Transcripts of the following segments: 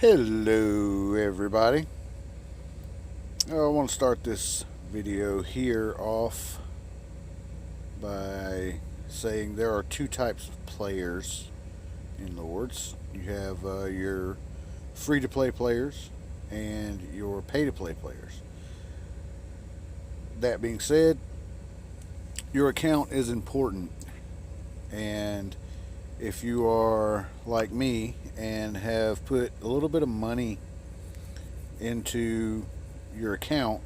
Hello everybody. I want to start this video here off by saying there are two types of players in Lords. You have your free-to-play players and your pay-to-play players. That being said, your account is important, and if you are like me and have put a little bit of money into your account,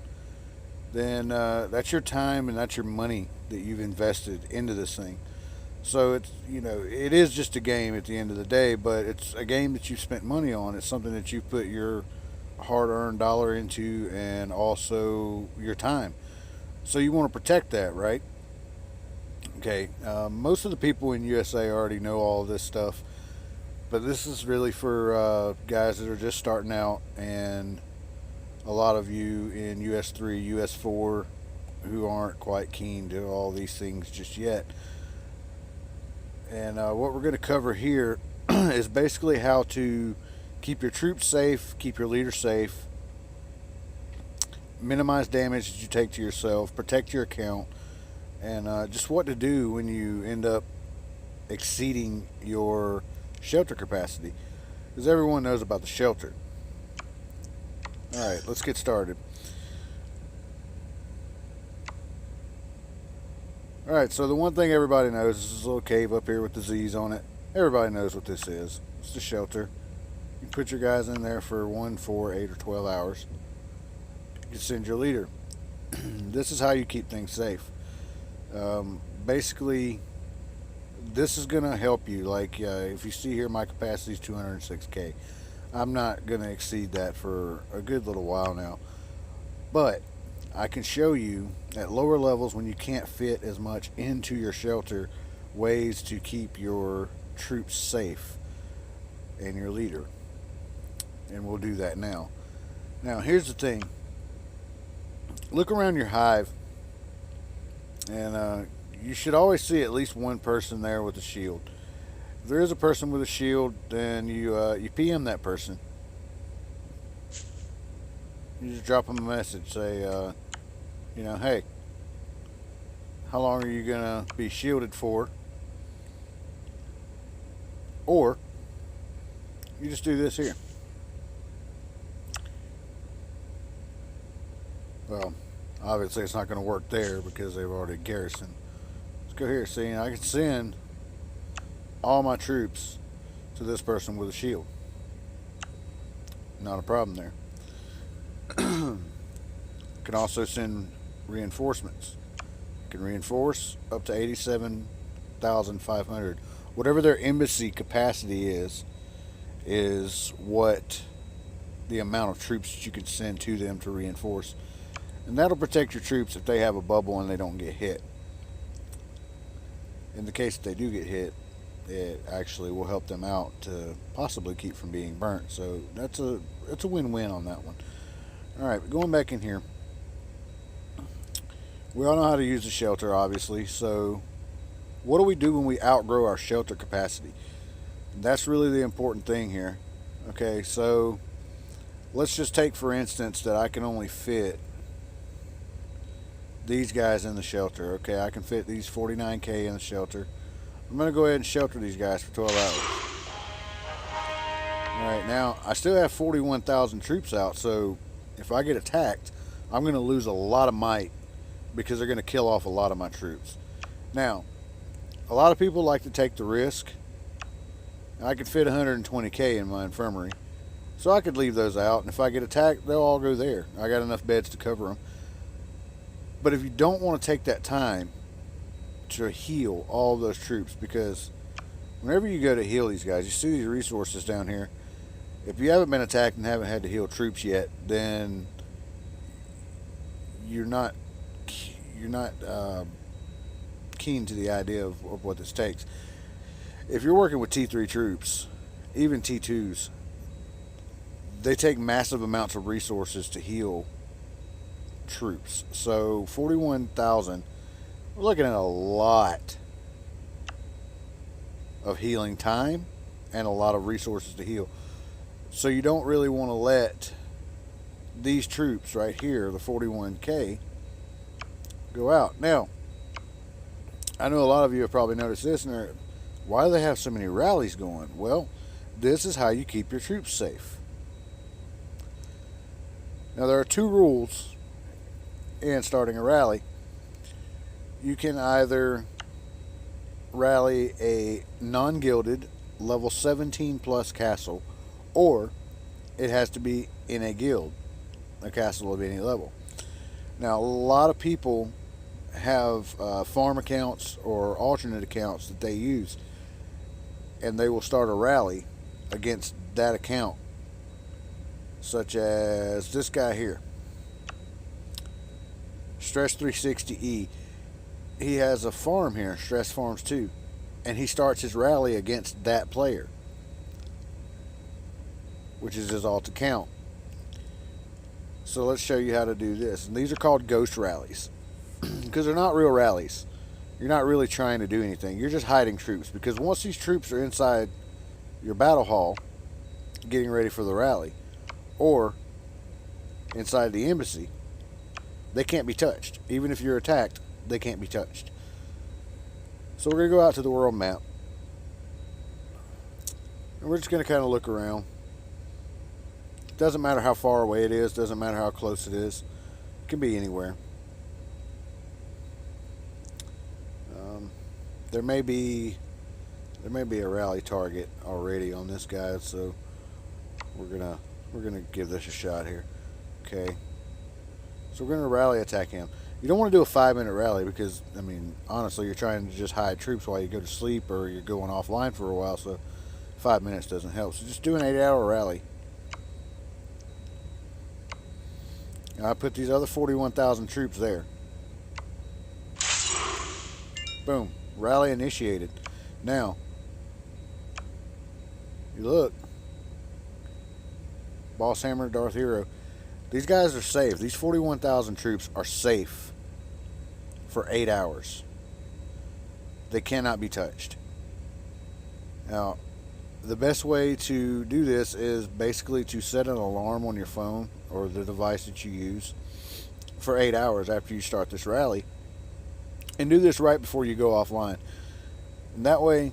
then that's your time and that's your money that you've invested into this thing. So it is just a game at the end of the day, but it's a game that you've spent money on. It's something that you've put your hard-earned dollar into, and also your time. So you want to protect that, right? Okay. Most of the people in USA already know all of this stuff, but this is really for guys that are just starting out, and a lot of you in US3, US4 who aren't quite keen to all these things just yet. And what we're going to cover here is basically how to keep your troops safe, keep your leader safe, minimize damage that you take to yourself, protect your account, and just what to do when you end up exceeding your shelter capacity. Because everyone knows about the shelter. Alright, let's get started. Alright, so the one thing everybody knows is this little cave up here with the Z's on it. Everybody knows what this is. It's the shelter. You put your guys in there for 1, 4, 8, or 12 hours. You send your leader. This is how you keep things safe. Basically, this is going to help you. Like, if you see here, my capacity is 206K. I'm not going to exceed that for a good little while now. But I can show you at lower levels, when you can't fit as much into your shelter, ways to keep your troops safe and your leader. And we'll do that now. Now, here's the thing. Look around your hive, and you should always see at least one person there with a shield. If there is a person with a shield, then you PM that person. You just drop them a message, say, hey, how long are you gonna be shielded for? Or you just do this here. Well, obviously it's not going to work there because they've already garrisoned. Let's go here. See, I can send all my troops to this person with a shield. Not a problem there. Can also send reinforcements. Can reinforce up to 87,500. Whatever their embassy capacity is what the amount of troops that you can send to them to reinforce. And that'll protect your troops if they have a bubble and they don't get hit. In the case that they do get hit, it actually will help them out to possibly keep from being burnt. So that's a win-win on that one. Alright, going back in here. We all know how to use the shelter, obviously. So what do we do when we outgrow our shelter capacity? That's really the important thing here. Okay, so let's just take, for instance, that I can only fit these guys in the shelter. Okay, I can fit these 49K in the shelter. I'm going to go ahead and shelter these guys for 12 hours. Alright, now I still have 41,000 troops out, so if I get attacked, I'm going to lose a lot of might because they're going to kill off a lot of my troops. Now, a lot of people like to take the risk. I could fit 120K in my infirmary, so I could leave those out, and if I get attacked, they'll all go there. I got enough beds to cover them. But if you don't want to take that time to heal all those troops, because whenever you go to heal these guys, you see these resources down here. If you haven't been attacked and haven't had to heal troops yet, then you're not keen to the idea of what this takes. If you're working with T3 troops, even T2s, they take massive amounts of resources to heal troops. So 41,000, we're looking at a lot of healing time and a lot of resources to heal. So you don't really want to let these troops right here, the 41K, go out. Now, I know a lot of you have probably noticed this, and why do they have so many rallies going? Well, this is how you keep your troops safe. Now, there are two rules in starting a rally. You can either rally a non-gilded level 17 plus castle, or it has to be in a guild, a castle of any level. Now, a lot of people have farm accounts or alternate accounts that they use, and they will start a rally against that account, such as this guy here, Stress 360E. He has a farm here, Stress Farms 2, and he starts his rally against that player, which is his alt account. So let's show you how to do this. And these are called ghost rallies because they're not real rallies. You're not really trying to do anything. You're just hiding troops, because once these troops are inside your battle hall getting ready for the rally, or inside the embassy, they can't be touched. Even if you're attacked, they can't be touched. So we're going to go out to the world map, and we're just going to kind of look around. Doesn't matter how far away it is, doesn't matter how close it is. It can be anywhere. There may be a rally target already on this guy, so we're gonna give this a shot here. Okay. So we're gonna rally attack him. You don't want to do a 5-minute rally, because I mean, honestly, you're trying to just hide troops while you go to sleep, or you're going offline for a while, so 5 minutes doesn't help. So just do an 8-hour rally. Now I put these other 41,000 troops there. Boom. Rally initiated. Now, you look. Boss Hammer, Darth Hero. These guys are safe. These 41,000 troops are safe for 8 hours. They cannot be touched. Now, the best way to do this is basically to set an alarm on your phone or the device that you use for 8 hours after you start this rally, and do this right before you go offline. And that way,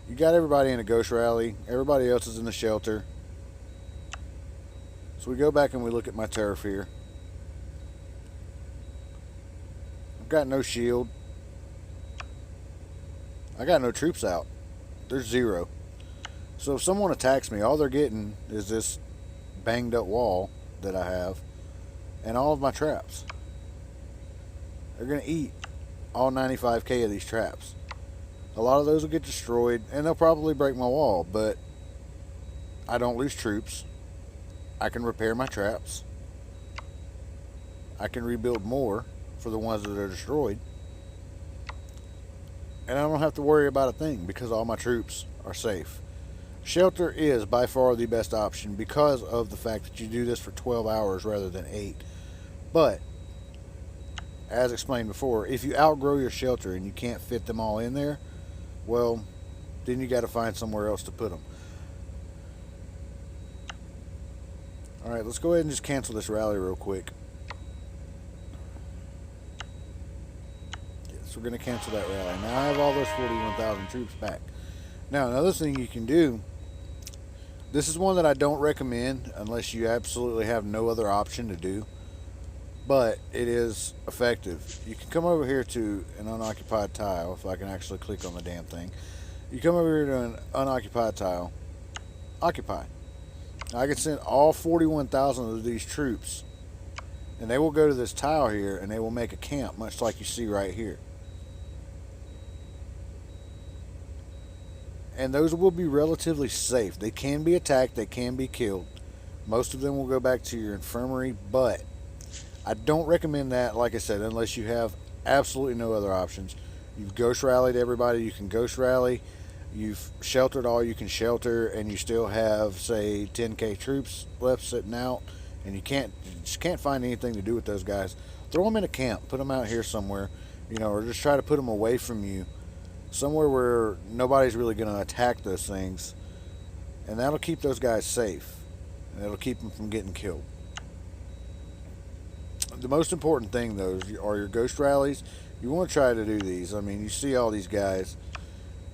you got everybody in a ghost rally, everybody else is in the shelter. So we go back and we look at my turf here. I've got no shield. I got no troops out. There's 0. So if someone attacks me, all they're getting is this banged up wall that I have and all of my traps. They're going to eat all 95k of these traps. A lot of those will get destroyed, and they'll probably break my wall, but I don't lose troops. I can repair my traps. I can rebuild more for the ones that are destroyed. And I don't have to worry about a thing, because all my troops are safe. Shelter is by far the best option because of the fact that you do this for 12 hours rather than 8. But, as explained before, if you outgrow your shelter and you can't fit them all in there, well, then you got to find somewhere else to put them. Alright, let's go ahead and just cancel this rally real quick. Yes, we're going to cancel that rally. Now I have all those 41,000 troops back. Now, another thing you can do, this is one that I don't recommend unless you absolutely have no other option to do, but it is effective. You can come over here to an unoccupied tile, if I can actually click on the damn thing. You come over here to an unoccupied tile, occupy. Now I can send all 41,000 of these troops, and they will go to this tile here, and they will make a camp, much like you see right here. And those will be relatively safe. They can be attacked, they can be killed. Most of them will go back to your infirmary, but I don't recommend that, like I said, unless you have absolutely no other options. You've ghost rallied everybody you can ghost rally. You've sheltered all you can shelter, and you still have, say, 10k troops left sitting out, and you just can't find anything to do with those guys. Throw them in a camp. Put them out here somewhere, or just try to put them away from you, somewhere where nobody's really going to attack those things, and that'll keep those guys safe, and it'll keep them from getting killed. The most important thing, though, are your ghost rallies. You want to try to do these. I mean, you see all these guys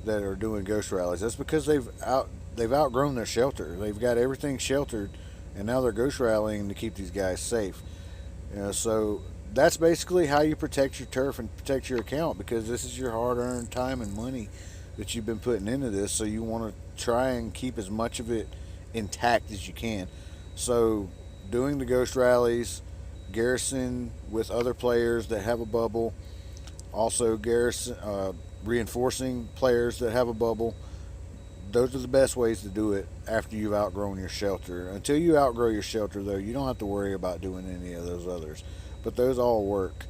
that are doing ghost rallies. That's because they've outgrown their shelter. They've got everything sheltered, and now they're ghost rallying to keep these guys safe. So that's basically how you protect your turf and protect your account, because this is your hard-earned time and money that you've been putting into this. So you want to try and keep as much of it intact as you can. So doing the ghost rallies, garrison with other players that have a bubble, also garrison reinforcing players that have a bubble. Those are the best ways to do it after you've outgrown your shelter. Until you outgrow your shelter, though, you don't have to worry about doing any of those others. But those all work.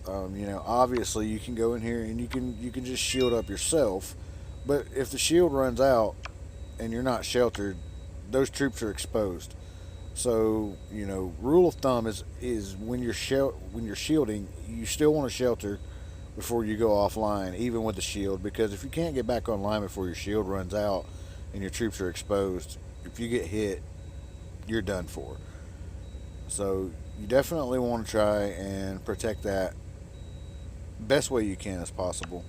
Obviously you can go in here and you can just shield up yourself. But if the shield runs out and you're not sheltered, those troops are exposed. So, rule of thumb is when you're shielding, you still want to shelter before you go offline, even with the shield, because if you can't get back online before your shield runs out and your troops are exposed, if you get hit, you're done for. So you definitely want to try and protect that best way you can as possible.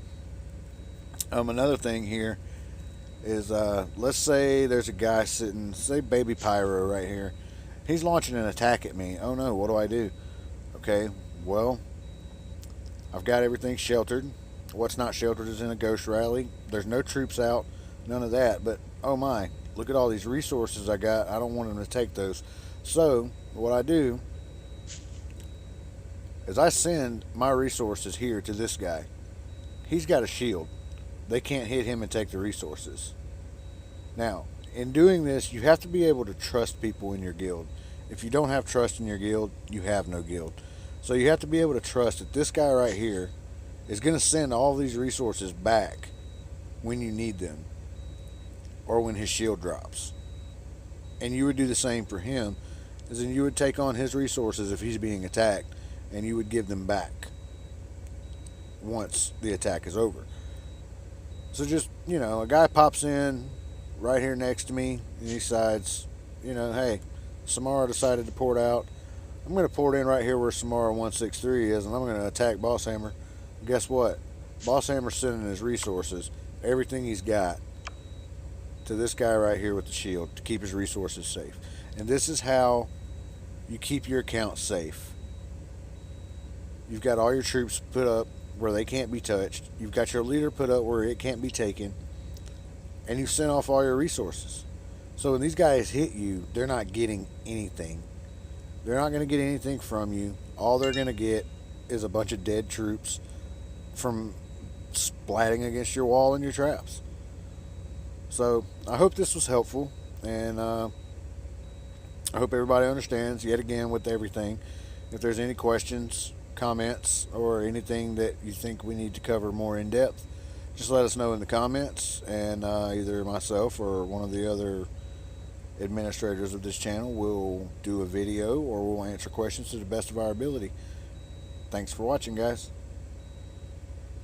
Another thing here is, let's say there's a guy sitting, say Baby Pyro right here. He's launching an attack at me. Oh no, what do I do? Okay, well, I've got everything sheltered. What's not sheltered is in a ghost rally. There's no troops out, none of that. But oh my, look at all these resources I got. I don't want him to take those. So what I do is I send my resources here to this guy. He's got a shield. They can't hit him and take the resources. Now, in doing this, you have to be able to trust people in your guild. If you don't have trust in your guild, you have no guild. So you have to be able to trust that this guy right here is going to send all these resources back when you need them, or when his shield drops. And you would do the same for him, as in you would take on his resources if he's being attacked, and you would give them back once the attack is over. So just, a guy pops in right here next to me, and he decides, hey, Samara decided to port out. I'm going to port in right here where Samara 163 is, and I'm going to attack Boss Hammer. Guess what? Boss Hammer's sending his resources, everything he's got, to this guy right here with the shield to keep his resources safe. And this is how you keep your account safe. You've got all your troops put up where they can't be touched. You've got your leader put up where it can't be taken. And you've sent off all your resources. So when these guys hit you, they're not getting anything. They're not going to get anything from you. All they're going to get is a bunch of dead troops from splatting against your wall and your traps. So I hope this was helpful, and I hope everybody understands yet again with everything. If there's any questions, comments, or anything that you think we need to cover more in depth, just let us know in the comments, and either myself or one of the other administrators of this channel will do a video, or we'll answer questions to the best of our ability. Thanks for watching, guys.